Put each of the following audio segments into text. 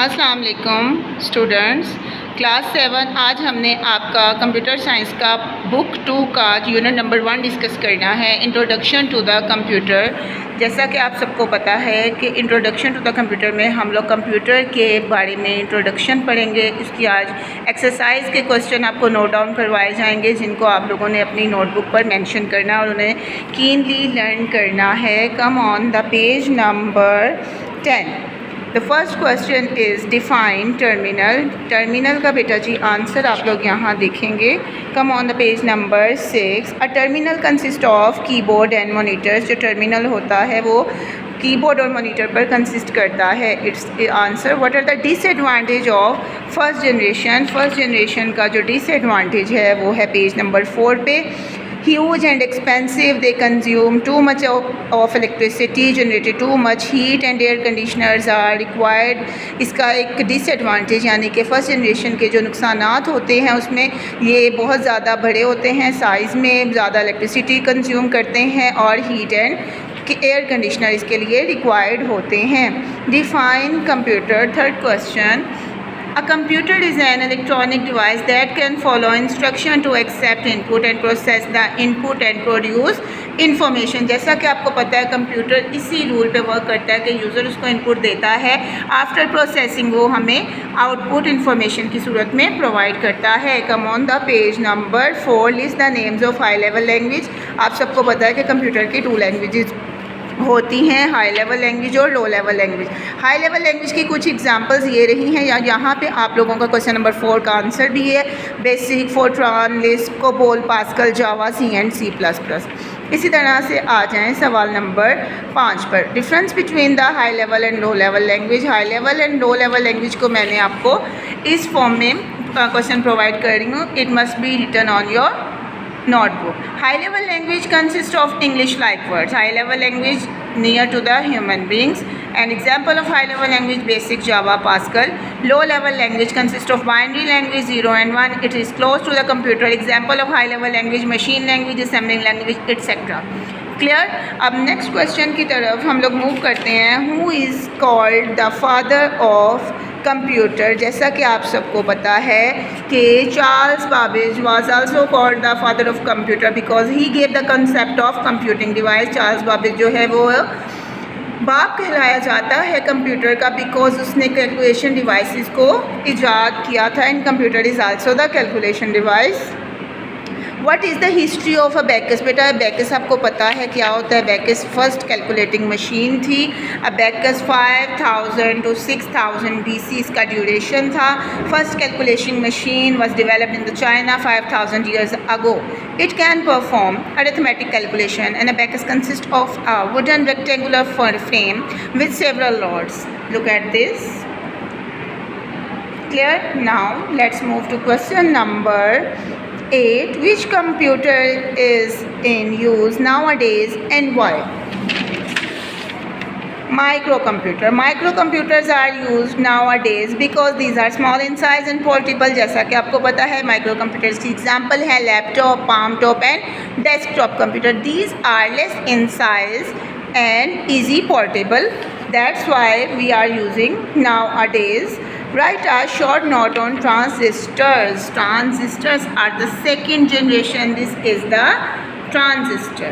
अस्सलाम वालेकुम students, class 7। आज हमने आपका कंप्यूटर साइंस का बुक 2 का यूनिट नंबर 1 डिस्कस करना है, इंट्रोडक्शन टू द कंप्यूटर। जैसा कि आप सबको पता है कि इंट्रोडक्शन टू द कंप्यूटर में हम लोग कंप्यूटर के बारे में इंट्रोडक्शन पढ़ेंगे। इसकी आज एक्सरसाइज के क्वेश्चन आपको नोट डाउन करवाए जाएंगे, जिनको आप लोगों ने अपनी नोटबुक पर मेंशन करना और उन्हें कीनली लर्न करना है। Come on the page number 10। The first question is define terminal. Terminal का बेटा जी आंसर आप लोग यहाँ देखेंगे। Come on the page number 6। A terminal consist of keyboard and monitors. जो टर्मिनल होता है वो कीबोर्ड और मॉनिटर पर कंसिस्ट करता है। It's answer. What are the disadvantage of first generation. First generation का जो डिसएडवांटेज है वो है पेज नंबर 4 पे। Huge and expensive, they consume too much of electricity, generated too much heat and air conditioners are required। इसका एक disadvantage यानी कि फर्स्ट जनरेशन के जो नुकसानात होते हैं उसमें ये बहुत ज़्यादा बड़े होते हैं, साइज़ में ज़्यादा इलेक्ट्रिसिटी कंज्यूम करते हैं और हीट एंड एयर कंडीशनर इसके लिए रिक्वायर्ड होते हैं। Define computer. Third question. A computer is an electronic device that can follow instruction to accept input and process the input and produce information। जैसा कि आपको पता है कंप्यूटर इसी रूल पे वर्क करता है कि यूज़र उसको इनपुट देता है, आफ्टर प्रोसेसिंग वो हमें आउटपुट इंफॉर्मेशन की सूरत में प्रोवाइड करता है। Come on the page number 4। List the names of high level language. आप सबको पता है कि कंप्यूटर की 2 लैंग्वेजेस होती हैं, हाई लेवल लैंग्वेज और low level language. High level language की कुछ एग्जांपल्स ये रही हैं, या यहाँ पे आप लोगों का क्वेश्चन नंबर 4 का आंसर भी है। BASIC, Fortran, Lisp, COBOL, Pascal, Java, C and C++। इसी तरह से आ जाएं सवाल नंबर 5 पर। Difference between the high level and low level language. High level and low level language को मैंने आपको इस फॉर्म में क्वेश्चन प्रोवाइड कर रही हूँ। It must be written on your notebook। High level language consists of English like words। High level language near to the human beings। An example of high level language: basic, Java, Pascal। Low level language consists of binary language 0 and 1। It is close to the computer। Example of high level language: machine language, assembling language, etc। Clear. अब next question की तरफ हम लोग move करते हैं। Who is called the father of computer. जैसा कि आप सबको पता है कि Charles Babbage was also called the father of computer because he gave the concept of computing device. Charles Babbage जो है वो बाप कहलाया जाता है कंप्यूटर का बिकॉज उसने कैलकुलेशन डिवाइसेस को इजाद किया था। इन computer is also the calculation device. What is the history of a Bacchus. बेटा बैकस आपको पता है क्या होता है। बैकस फर्स्ट कैलकुलेटिंग मशीन थी। बैकस 5000 to 6000 BC इसका ड्यूरेशन था। First calculation machine was developed in the China 5000 years ago। It can perform arithmetic calculation and a abacus consists of a wooden rectangular frame with several rods। Look at this। Clear? Now let's move to question number 8। Which computer is in use nowadays and why? Microcomputer। Microcomputers are used nowadays because these are small in size and portable। जैसा कि आपको पता है माइक्रोकम्प्यूटर्स की example है laptop, palm top and desktop computer. These are less in size and easy portable। That's why we are using nowadays। Write a short note on transistors। Transistors are the second generation। This is the transistor।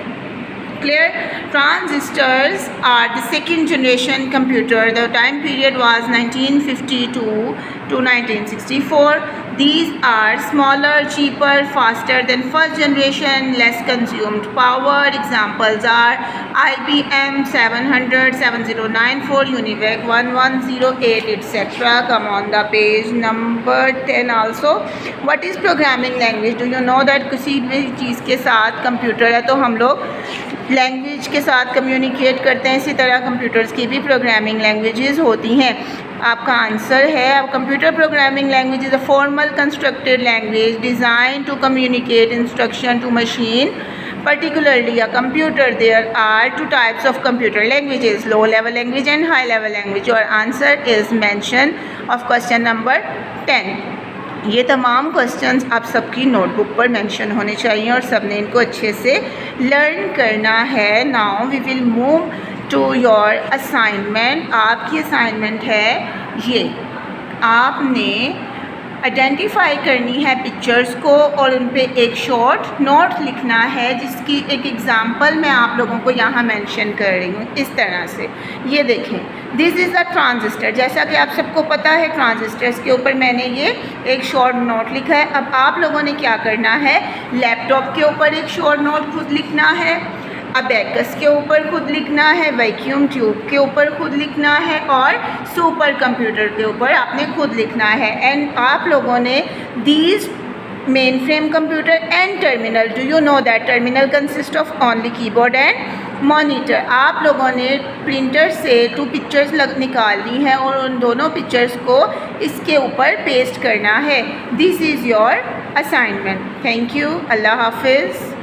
Clear? Transistors are the second generation computer। The time period was 1952 to 1964। These are smaller, cheaper, faster than first generation, less consumed power। Examples are IBM 700, 7094, UNIVAC 1108, etc। Come on the page number 10 also। What is programming language? Do you know that किसी भी चीज़ के साथ computer है तो हम लोग language के साथ कम्युनिकेट करते हैं। इसी तरह कंप्यूटर्स की भी प्रोग्रामिंग लैंग्वेजेस होती हैं। आपका आंसर है अब computer programming language is a formal constructed language design to communicate instruction to machine particularly a computer। There are 2 types of computer languages: low level language and high level language। Your answer is mention of question number 10। ये तमाम questions आप सबकी notebook पर mention होने चाहिए और सबने इनको अच्छे से लर्न करना है। Now we will move to your assignment. आपकी असाइनमेंट है ये आपने आइडेंटिफाई करनी है पिक्चर्स को और उन पे एक शॉर्ट नोट लिखना है, जिसकी एक एग्ज़ाम्पल मैं आप लोगों को यहाँ मेंशन कर रही हूँ इस तरह से। ये देखें, दिस इज़ अ ट्रांजिस्टर। जैसा कि आप सबको पता है ट्रांजिस्टर्स के ऊपर मैंने ये एक शॉर्ट नोट लिखा है। अब आप लोगों ने क्या करना है, लैपटॉप के ऊपर एक शॉर्ट नोट खुद लिखना है, अबैकस के ऊपर खुद लिखना है, वैक्यूम ट्यूब के ऊपर खुद लिखना है और सुपर कंप्यूटर के ऊपर आपने खुद लिखना है। एंड आप लोगों ने these main frame computer and terminal, do you know that terminal consist of only keyboard and monitor. आप लोगों ने प्रिंटर से 2 पिक्चर्स निकालनी है और उन दोनों पिक्चर्स को इसके ऊपर पेस्ट करना है। This is your assignment. Thank you. अल्लाह हाफिज़।